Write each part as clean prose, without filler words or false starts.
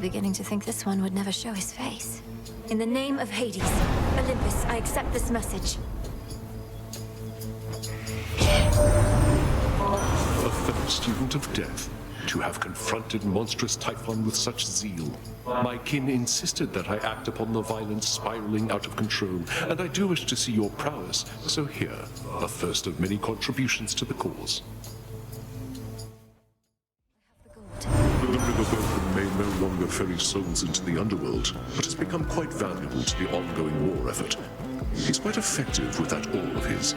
beginning to think this one would never show his face. In the name of Hades, Olympus, I accept this message. A fellow student of death, to have confronted monstrous Typhon with such zeal. My kin insisted that I act upon the violence spiraling out of control, and I do wish to see your prowess, so here, a first of many contributions to the cause. The riverboatman may no longer ferry souls into the underworld, but has become quite valuable to the ongoing war effort. He's quite effective with that oar of his.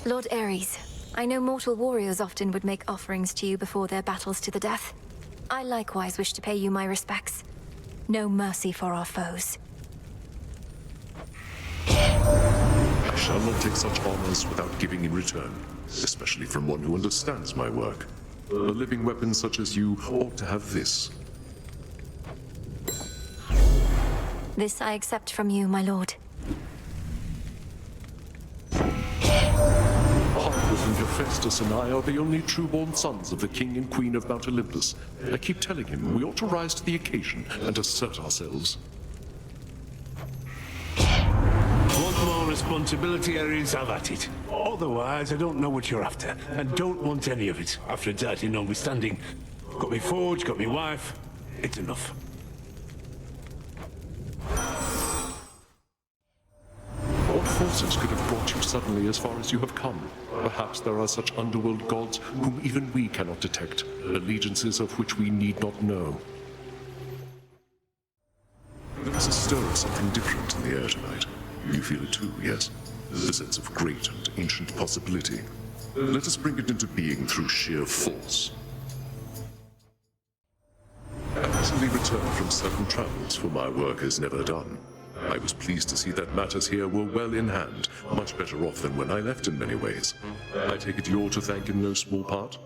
Lord Ares, I know mortal warriors often would make offerings to you before their battles to the death. I likewise wish to pay you my respects. No mercy for our foes. I shall not take such honors without giving in return, especially from one who understands my work. A living weapon such as you ought to have this. This I accept from you, my lord. Hephaestus and I are the only true-born sons of the King and Queen of Mount Olympus. I keep telling him we ought to rise to the occasion and assert ourselves. Want more responsibility, Ares? Have at it. Otherwise, I don't know what you're after, and don't want any of it. After a dirty notwithstanding, got me forge, got me wife. It's enough. What forces could have brought you suddenly as far as you have come? Perhaps there are such underworld gods whom even we cannot detect, allegiances of which we need not know. There is a stir of something different in the air tonight. You feel it too, yes? The sense of great and ancient possibility. Let us bring it into being through sheer force. I recently returned from certain travels for my work as never done. I was pleased to see that matters here were well in hand, much better off than when I left in many ways. I take it you're to thank in no small part?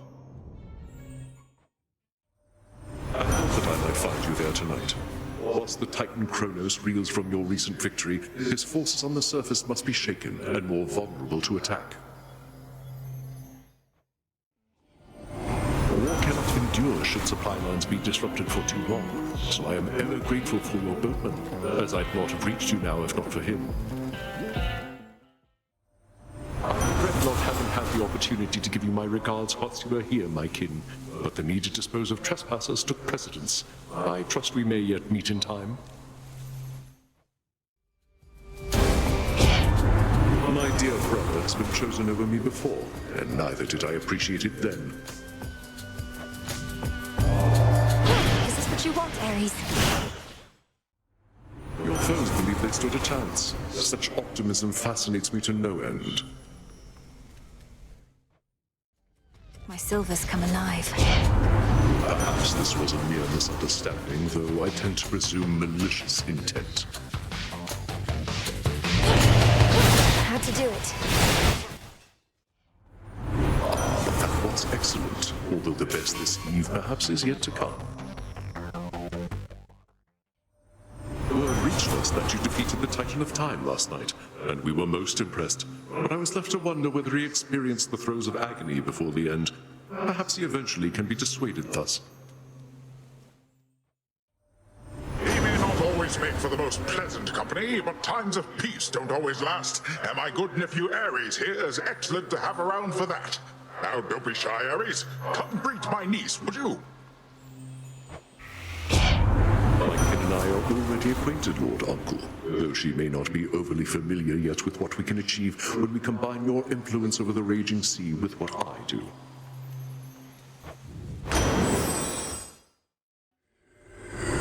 I thought that I might find you there tonight. Whilst the Titan Kronos reels from your recent victory, his forces on the surface must be shaken and more vulnerable to attack. War cannot endure should supply lines be disrupted for too long, so I am ever grateful for your boatman, as I'd not have reached you now if not for him. I regret not having had the opportunity to give you my regards whilst you were here, my kin, but the need to dispose of trespassers took precedence. I trust we may yet meet in time. My dear brother has been chosen over me before, and neither did I appreciate it then. Is this what you want, Ares? Your foes believe they stood a chance. Such optimism fascinates me to no end. My silver's come alive. Perhaps this was a mere misunderstanding, though I tend to presume malicious intent. How to do it? That was excellent, although the best this eve perhaps is yet to come. Word reached us that you defeated the Titan of Time last night, and we were most impressed. But I was left to wonder whether he experienced the throes of agony before the end. Perhaps he eventually can be dissuaded thus. He may not always make for the most pleasant company, but times of peace don't always last, and my good nephew Ares here is excellent to have around for that. Now don't be shy, Ares. Come greet my niece, would you? My kin and I are already acquainted, Lord Uncle, though she may not be overly familiar yet with what we can achieve when we combine your influence over the raging sea with what I do.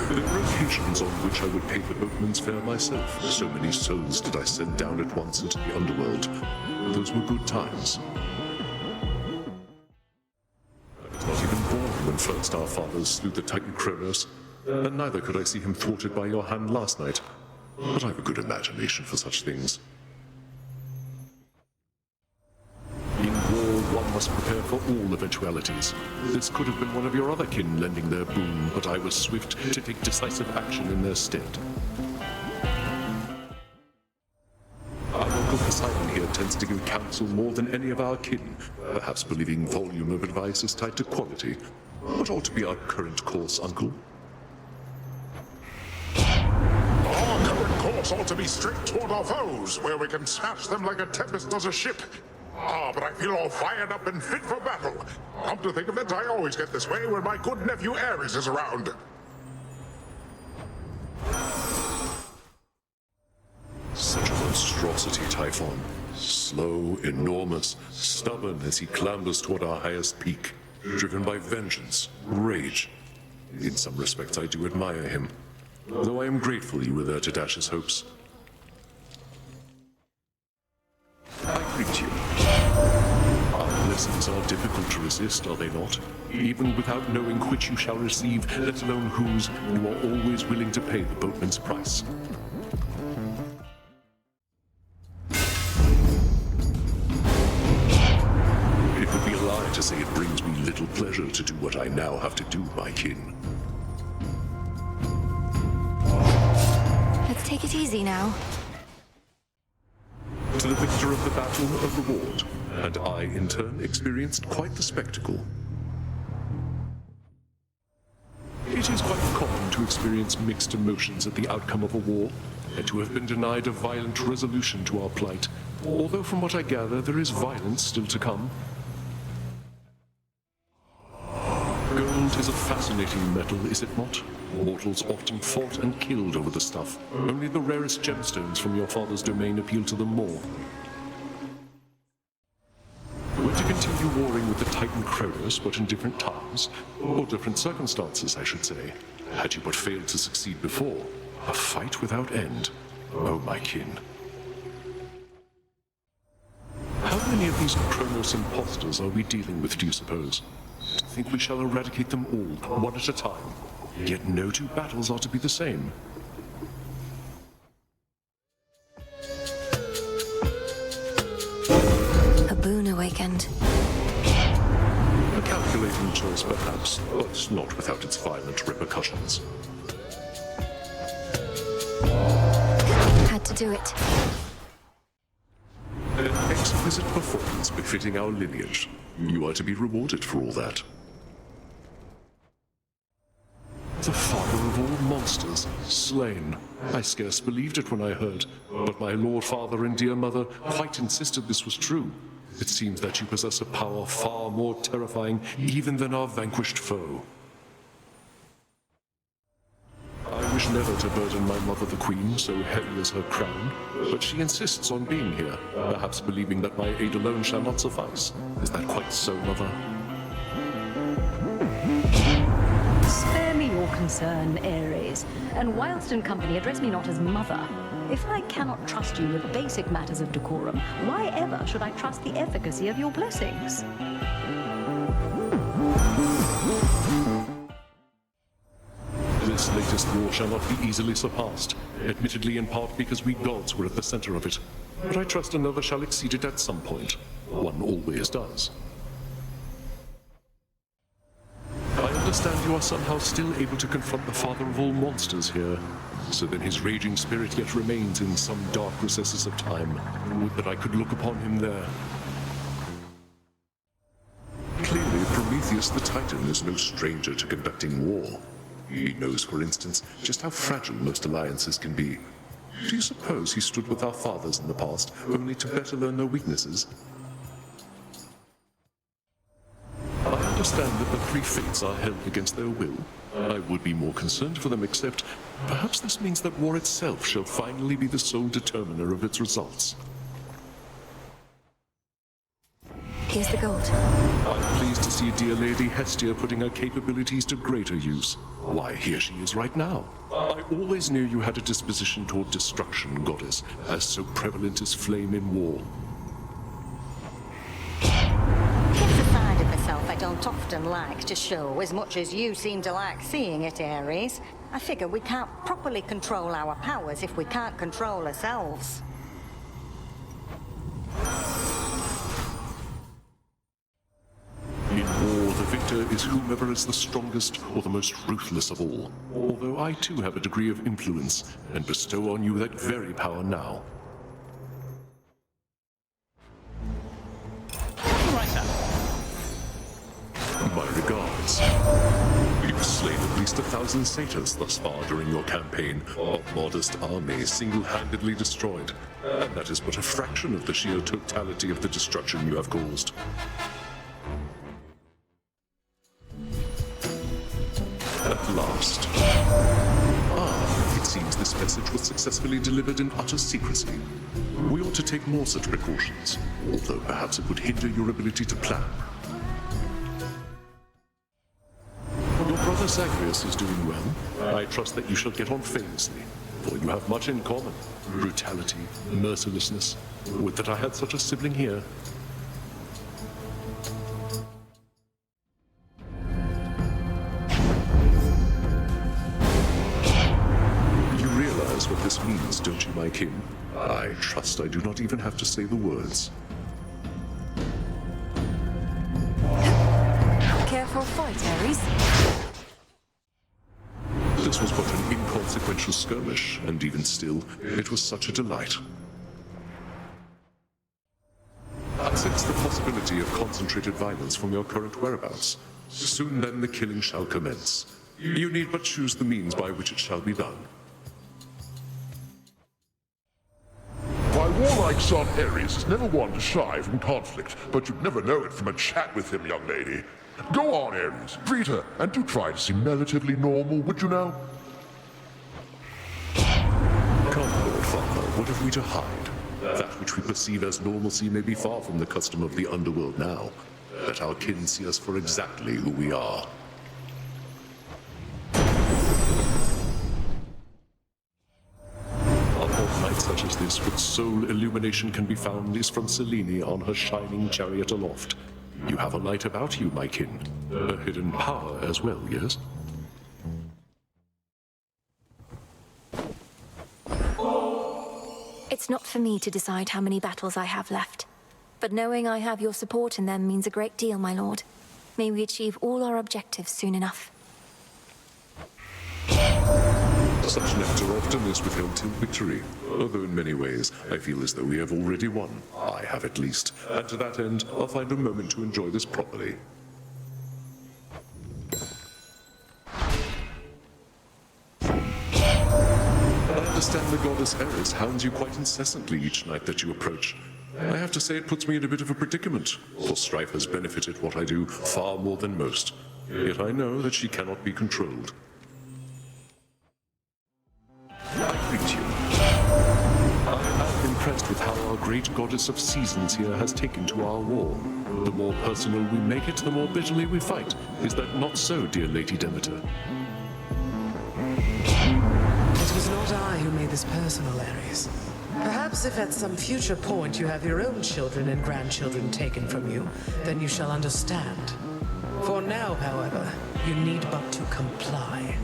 There were occasions on which I would pay the boatman's fare myself. So many souls did I send down at once into the underworld. Those were good times. I was not even born when first our fathers slew the Titan Kronos, and neither could I see him thwarted by your hand last night. But I've a good imagination for such things. In war, one must prepare for all eventualities. This could have been one of your other kin lending their boon, but I was swift to take decisive action in their stead. Our local Poseidon here tends to give counsel more than any of our kin, perhaps believing volume of advice is tied to quality. What ought to be our current course, Uncle? Our current course ought to be straight toward our foes, where we can smash them like a tempest does a ship. But I feel all fired up and fit for battle. Come to think of it, I always get this way when my good nephew Ares is around. Such a monstrosity, Typhon. Slow, enormous, stubborn as he clambers toward our highest peak. Driven by vengeance, rage. In some respects, I do admire him. Though I am grateful you were there to dash his hopes. I greet you. Our blessings are difficult to resist, are they not? Even without knowing which you shall receive, let alone whose, you are always willing to pay the boatman's price. It would be a lie to say it brings me little pleasure to do what I now have to do, my kin. Let's take it easy now. To the victor of the battle, a reward, and I, in turn, experienced quite the spectacle. It is quite common to experience mixed emotions at the outcome of a war, and to have been denied a violent resolution to our plight, although from what I gather, there is violence still to come. Gold is a fascinating metal, is it not? Mortals often fought and killed over the stuff. Only the rarest gemstones from your father's domain appeal to them more. We're to continue warring with the Titan Kronos, but in different times, or different circumstances, I should say. Had you but failed to succeed before, a fight without end. Oh, my kin. How many of these Kronos impostors are we dealing with, do you suppose? To think we shall eradicate them all, one at a time. Yet no two battles are to be the same. A boon awakened. A calculating choice, perhaps, but not without its violent repercussions. Had to do it. An exquisite performance befitting our lineage. You are to be rewarded for all that. The father of all monsters, slain. I scarce believed it when I heard, but my lord father and dear mother quite insisted this was true. It seems that you possess a power far more terrifying even than our vanquished foe. I wish never to burden my mother the queen, so heavy is her crown, but she insists on being here, perhaps believing that my aid alone shall not suffice. Is that quite so, mother? Spare me your concern, Ares, and whilst in company address me not as mother. If I cannot trust you with basic matters of decorum, why ever should I trust the efficacy of your blessings? This latest war shall not be easily surpassed, admittedly in part because we gods were at the center of it. But I trust another shall exceed it at some point. One always does. I understand you are somehow still able to confront the father of all monsters here. So then his raging spirit yet remains in some dark recesses of time. Would that I could look upon him there. Clearly, Prometheus the Titan is no stranger to conducting war. He knows, for instance, just how fragile most alliances can be. Do you suppose he stood with our fathers in the past, only to better learn their weaknesses? I understand that the three fates are held against their will. I would be more concerned for them, except perhaps this means that war itself shall finally be the sole determiner of its results. Here's the gold. I'm pleased to see dear Lady Hestia putting her capabilities to greater use. Why, here she is right now. I always knew you had a disposition toward destruction, goddess, as so prevalent is flame in war. It's a side of myself I don't often like to show, as much as you seem to like seeing it, Ares. I figure we can't properly control our powers if we can't control ourselves. In war, the victor is whomever is the strongest or the most ruthless of all. Although I too have a degree of influence, and bestow on you that very power now. words. You've slain at least 1,000 satyrs thus far during your campaign, a modest army single-handedly destroyed. And that is but a fraction of the sheer totality of the destruction you have caused. At last. It seems this message was successfully delivered in utter secrecy. We ought to take more such precautions, although perhaps it would hinder your ability to plan. Your brother Zagreus is doing well. I trust that you shall get on famously, for you have much in common. Brutality, mercilessness. Would that I had such a sibling here. You realize what this means, don't you, my kin? I trust I do not even have to say the words. Careful fight, Ares. This was but an inconsequential skirmish, and even still, it was such a delight. I sense the possibility of concentrated violence from your current whereabouts. Soon then the killing shall commence. You need but choose the means by which it shall be done. My warlike son Ares is never one to shy from conflict, but you'd never know it from a chat with him, young lady. Go on, Ares, greet her, and do try to seem relatively normal, would you now? Come, Lord Father, what have we to hide? That which we perceive as normalcy may be far from the custom of the underworld now. Let our kin see us for exactly who we are. Such as this, what sole illumination can be found is from Selene on her shining chariot aloft. You have a light about you, my kin. A hidden power as well, yes? It's not for me to decide how many battles I have left. But knowing I have your support in them means a great deal, my lord. May we achieve all our objectives soon enough. Such nectar often is withheld till victory, although in many ways I feel as though we have already won. I have at least, and to that end, I'll find a moment to enjoy this properly. I understand the goddess Eris hounds you quite incessantly each night that you approach. I have to say it puts me in a bit of a predicament, for strife has benefited what I do far more than most. Yet I know that she cannot be controlled. I greet you. I am impressed with how our great goddess of seasons here has taken to our war. The more personal we make it, the more bitterly we fight. Is that not so, dear Lady Demeter? It was not I who made this personal, Ares. Perhaps if at some future point you have your own children and grandchildren taken from you, then you shall understand. For now, however, you need but to comply.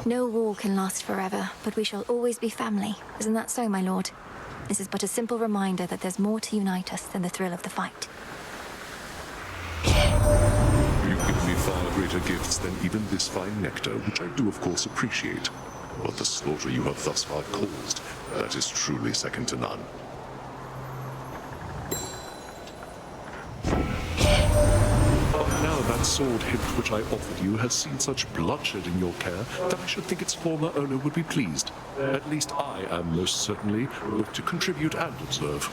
No war can last forever, but we shall always be family. Isn't that so, my lord? This is but a simple reminder that there's more to unite us than the thrill of the fight. You've given me far greater gifts than even this fine nectar, which I do of course appreciate. But the slaughter you have thus far caused, that is truly second to none. Now that sword hilt which I offered you has seen such bloodshed in your care that I should think its former owner would be pleased. At least I am most certainly both to contribute and observe.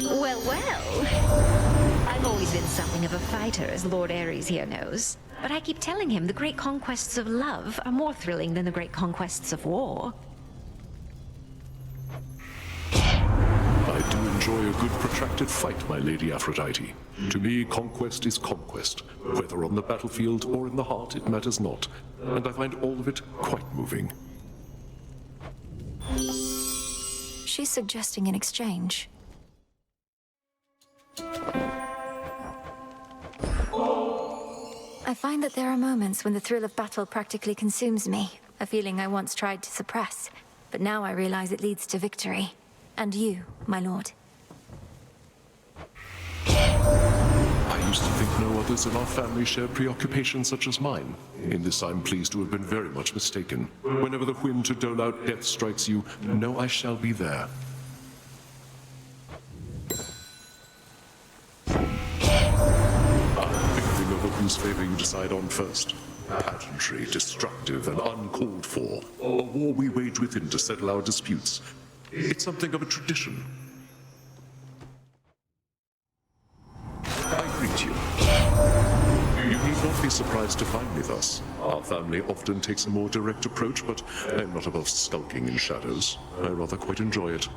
Well, well. I've always been something of a fighter, as Lord Ares here knows. But I keep telling him the great conquests of love are more thrilling than the great conquests of war. I do enjoy a good protracted fight, my Lady Aphrodite. To me, conquest is conquest. Whether on the battlefield or in the heart, it matters not. And I find all of it quite moving. She's suggesting an exchange. I find that there are moments when the thrill of battle practically consumes me, a feeling I once tried to suppress, but now I realize it leads to victory. And you, my lord. I used to think no others in our family shared preoccupations such as mine. In this I'm pleased to have been very much mistaken. Whenever the whim to dole out death strikes you, know I shall be there. I'm bickering over whose favor you decide on first. Pageantry, destructive and uncalled for. A war we wage within to settle our disputes. It's something of a tradition. I greet you. You need not be surprised to find me thus. Our family often takes a more direct approach, but I am not above skulking in shadows. I rather quite enjoy it.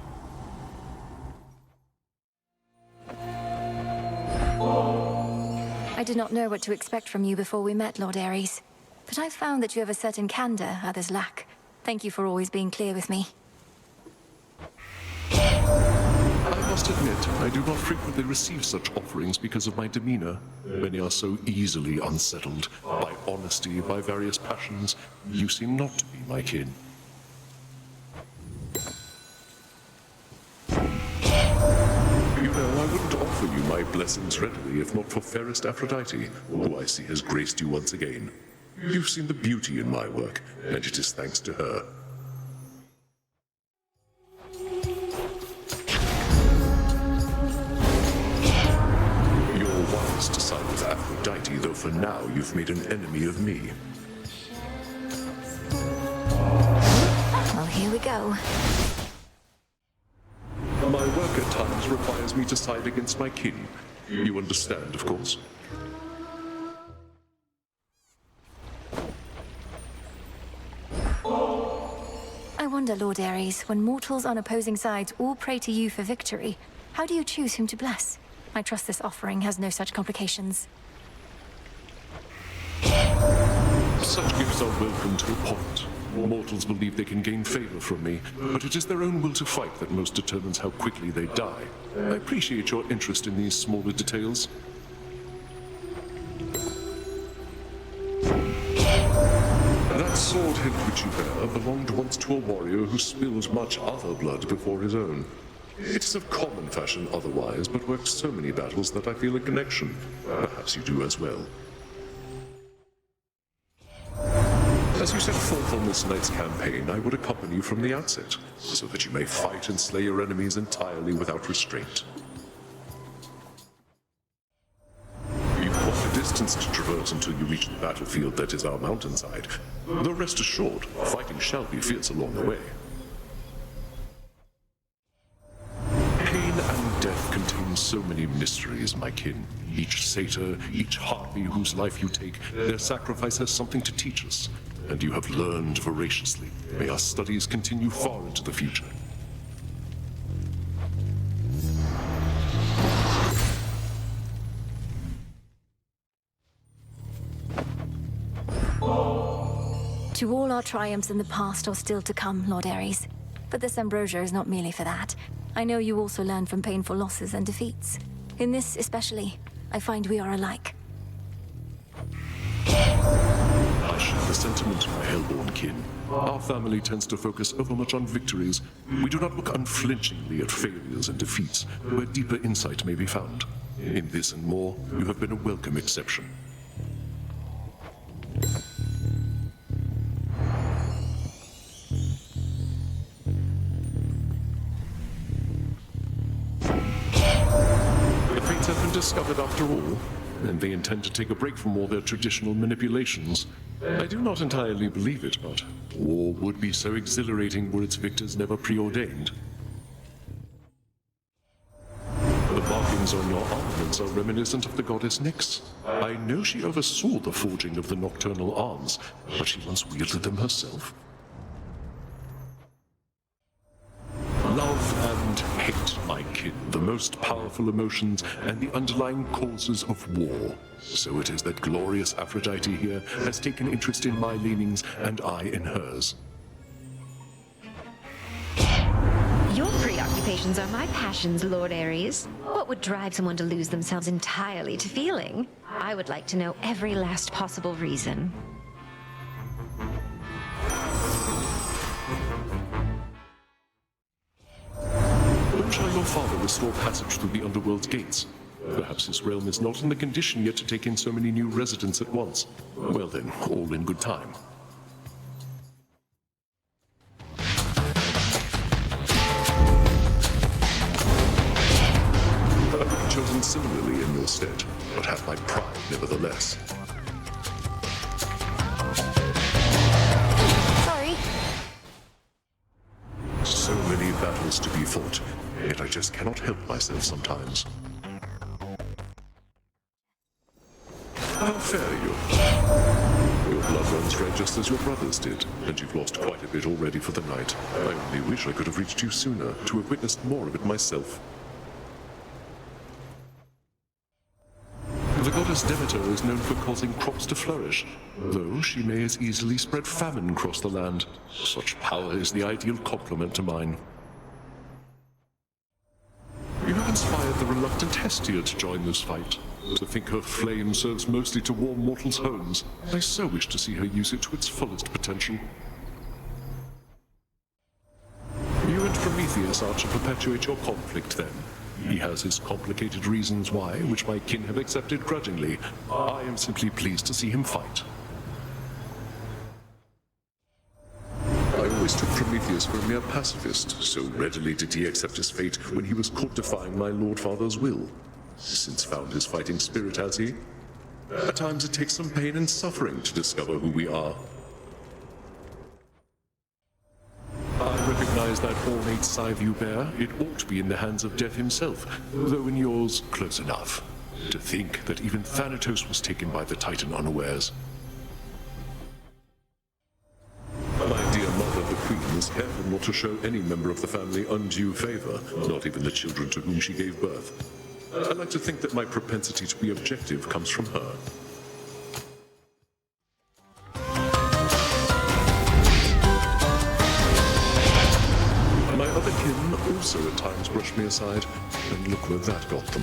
I did not know what to expect from you before we met, Lord Ares. But I've found that you have a certain candor others lack. Thank you for always being clear with me. I must admit, I do not frequently receive such offerings because of my demeanor. Many are so easily unsettled. By honesty, by various passions, you seem not to be my kin. You know, I wouldn't offer you my blessings readily if not for fairest Aphrodite, who I see has graced you once again. You've seen the beauty in my work, and it is thanks to her. You're wise to side with Aphrodite, though for now you've made an enemy of me. Well, here we go. My work at times requires me to side against my kin. You understand, of course. I wonder, Lord Ares, when mortals on opposing sides all pray to you for victory, how do you choose whom to bless? I trust this offering has no such complications. Such gifts are welcome to a point. Mortals believe they can gain favor from me, but it is their own will to fight that most determines how quickly they die. I appreciate your interest in these smaller details. That sword hilt which you bear belonged once to a warrior who spilled much other blood before his own. It is of common fashion otherwise, but worked so many battles that I feel a connection. Perhaps you do as well. As you set forth on this night's campaign, I would accompany you from the outset, so that you may fight and slay your enemies entirely without restraint. You've quite a distance to traverse until you reach the battlefield that is our mountainside, though rest assured, fighting shall be fierce along the way. Pain and death contain so many mysteries, my kin. Each satyr, each harpy whose life you take, their sacrifice has something to teach us. And you have learned voraciously. May our studies continue far into the future. To all our triumphs in the past are still to come, Lord Ares. But this ambrosia is not merely for that. I know you also learn from painful losses and defeats. In this especially, I find we are alike. I share the sentiment, my hellborn kin. Our family tends to focus overmuch on victories. We do not look unflinchingly at failures and defeats, where deeper insight may be found. In this and more, you have been a welcome exception. The fates have been discovered after all, and they intend to take a break from all their traditional manipulations. I do not entirely believe it, but war would be so exhilarating were its victors never preordained. The markings on your armaments are reminiscent of the goddess Nyx. I know she oversaw the forging of the nocturnal arms, but she once wielded them herself. Love and hate, my kin, the most powerful emotions and the underlying causes of war. So it is that glorious Aphrodite here has taken interest in my leanings and I in hers. Your preoccupations are my passions, Lord Ares. What would drive someone to lose themselves entirely to feeling? I would like to know every last possible reason. When shall your father restore passage through the underworld's gates? Perhaps his realm is not in the condition yet to take in so many new residents at once. Well then, all in good time. I would have chosen similarly in your stead, but have my pride nevertheless. Sorry. So many battles to be fought, yet I just cannot help myself sometimes. How fair you. Your blood runs red just as your brother's did, and you've lost quite a bit already for the night. I only wish I could have reached you sooner, to have witnessed more of it myself. The goddess Demeter is known for causing crops to flourish, though she may as easily spread famine across the land. Such power is the ideal complement to mine. You have inspired the reluctant Hestia to join this fight. To think her flame serves mostly to warm mortals' homes, I so wish to see her use it to its fullest potential. You and Prometheus are to perpetuate your conflict then. He has his complicated reasons why, which my kin have accepted grudgingly. I am simply pleased to see him fight. I always took Prometheus for a mere pacifist, so readily did he accept his fate when he was caught defying my Lord Father's will. Since found his fighting spirit, has he? At times it takes some pain and suffering to discover who we are. I recognize that ornate scythe you bear. It ought to be in the hands of Death himself, though in yours, close enough. To think that even Thanatos was taken by the Titan unawares. My dear mother, the Queen, was careful not to show any member of the family undue favor, not even the children to whom she gave birth. I like to think that my propensity to be objective comes from her. My other kin also at times brush me aside, and look where that got them.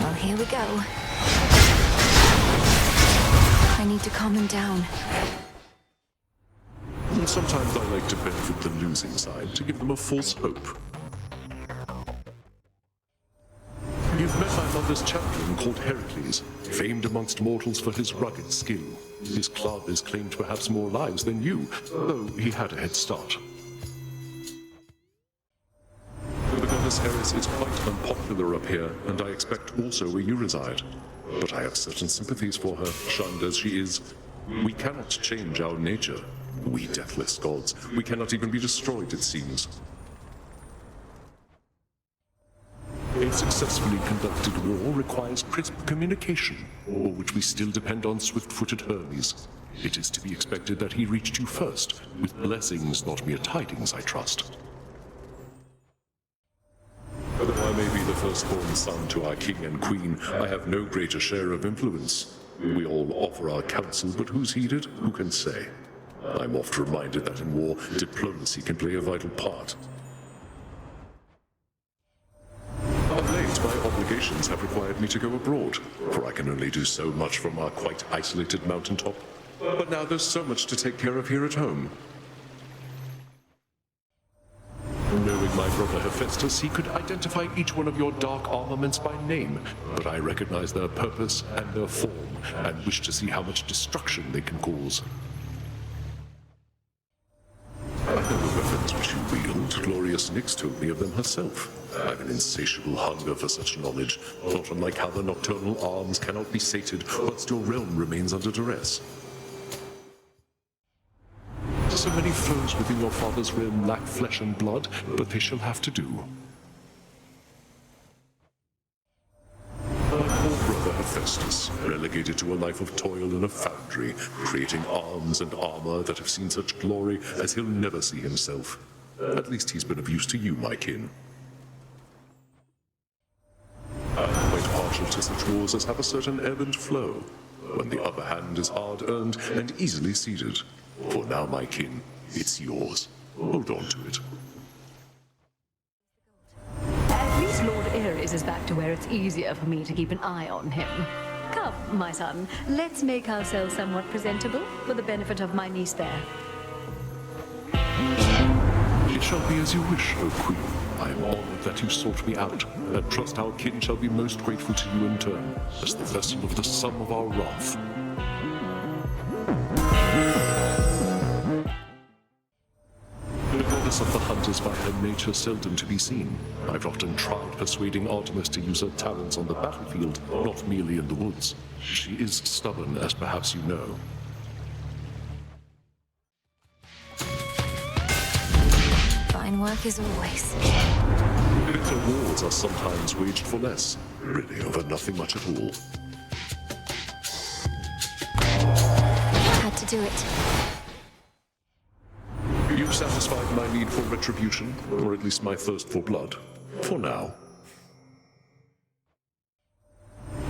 Well, here we go. I need to calm them down. And sometimes I like to benefit the losing side, to give them a false hope. You've met my mother's champion called Heracles, famed amongst mortals for his rugged skill. His club has claimed perhaps more lives than you, though he had a head start. The goddess Heris is quite unpopular up here, and I expect also where you reside. But I have certain sympathies for her, shunned as she is. We cannot change our nature. We deathless gods. We cannot even be destroyed, it seems. A successfully conducted war requires crisp communication, for which we still depend on swift-footed Hermes. It is to be expected that he reached you first, with blessings, not mere tidings, I trust. Though I may be the firstborn son to our king and queen, I have no greater share of influence. We all offer our counsel, but who's heeded? Who can say? I'm oft reminded that in war, diplomacy can play a vital part. Of late, my obligations have required me to go abroad, for I can only do so much from our quite isolated mountaintop. But now there's so much to take care of here at home. Knowing my brother Hephaestus, he could identify each one of your dark armaments by name, but I recognize their purpose and their form, and wish to see how much destruction they can cause. I know the weapons which you wield. Glorious Nyx told me of them herself. I've an insatiable hunger for such knowledge, not unlike how the nocturnal arms cannot be sated whilst your realm remains under duress. So many foes within your father's realm lack flesh and blood, but they shall have to do. My poor brother Hephaestus, relegated to a life of toil in a foundry, creating arms and armor that have seen such glory as he'll never see himself. At least he's been of use to you, my kin. I'm quite partial to such wars as have a certain ebb and flow, when the upper hand is hard-earned and easily ceded. For now, my kin, it's yours. Hold on to it. At least Lord Ares is back to where it's easier for me to keep an eye on him. Come, my son, let's make ourselves somewhat presentable for the benefit of my niece there. It shall be as you wish, O Queen. I am honored that you sought me out, and trust our kin shall be most grateful to you in turn, as the vessel of the sum of our wrath. The goddess of the hunt is by her nature seldom to be seen. I've often tried persuading Artemis to use her talents on the battlefield, not merely in the woods. She is stubborn, as perhaps you know. Fine work as always. Bitter wars are sometimes waged for less, really over nothing much at all. Had to do it. You satisfied my need for retribution, or at least my thirst for blood. For now.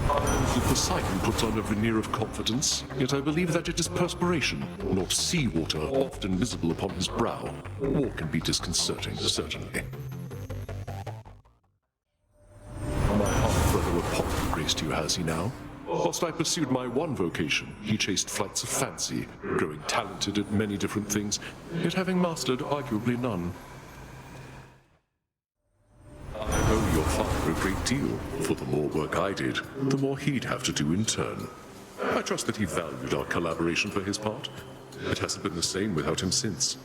The Poseidon puts on a veneer of confidence, yet I believe that it is perspiration, not seawater, often visible upon his brow. War can be disconcerting, certainly. My half-brother Apollo graced you, has he now? Whilst I pursued my one vocation, he chased flights of fancy, growing talented at many different things, yet having mastered arguably none. I owe your father a great deal, for the more work I did, the more he'd have to do in turn. I trust that he valued our collaboration for his part. It hasn't been the same without him since.